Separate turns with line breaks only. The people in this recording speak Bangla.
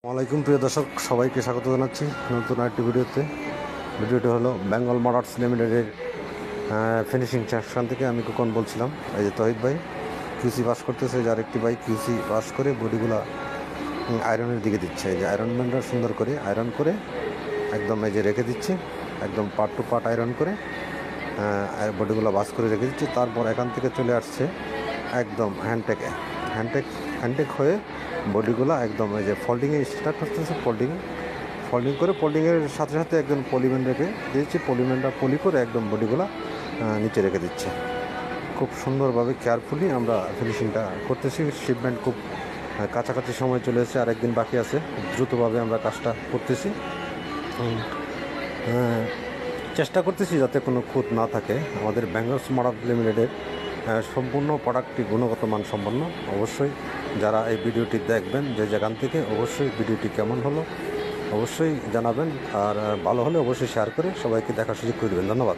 আসসালামাইকুম প্রিয় দর্শক, সবাইকে স্বাগত জানাচ্ছি নতুন আরেকটি ভিডিওতে। ভিডিওটি হলো বেঙ্গল মোটরস লিমিটেডের ফিনিশিং সেকশন থেকে আমি কখন বলছিলাম। এই যে তহিদ ভাই কিউসি পাস করতেছে, যার একটি ভাই কিউসি পাস করে বডিগুলা আয়রনের দিকে দিচ্ছে। এই যে আয়রন ম্যানরা সুন্দর করে আয়রন করে একদম এই যে রেখে দিচ্ছে, একদম পার্ট টু পার্ট আয়রন করে বডিগুলো বাস করে রেখে দিচ্ছে। তারপর এখান থেকে চলে আসছে একদম হ্যান্ডটেক হয়ে বডিগুলো একদম এই যে ফোল্ডিংয়ে স্টার্ট করতেছে। ফোল্ডিং করে ফোল্ডিংয়ের সাথে সাথে একজন পলিম্যান রেখে দিচ্ছে, পলিম্যানটা পলি করে একদম বডিগুলো নিচে রেখে দিচ্ছে। খুব সুন্দরভাবে কেয়ারফুলি আমরা ফিনিশিংটা করতেছি। শিপমেন্ট খুব কাছাকাছি সময় চলে এসেছে, আর একদিন বাকি আছে। খুব দ্রুতভাবে আমরা কাজটা করতেছি, চেষ্টা করতেছি যাতে কোনো খুঁত না থাকে। আমাদের বেঙ্গল মোটরস লিমিটেডের সম্পূর্ণ প্রোডাক্টটি গুণগত মান সম্পন্ন। অবশ্যই যারা এই ভিডিওটি দেখবেন যে যেখান থেকে, অবশ্যই ভিডিওটি কেমন হলো অবশ্যই জানাবেন, আর ভালো হলে অবশ্যই শেয়ার করে সবাইকে দেখার সুযোগ করে দেবেন। ধন্যবাদ।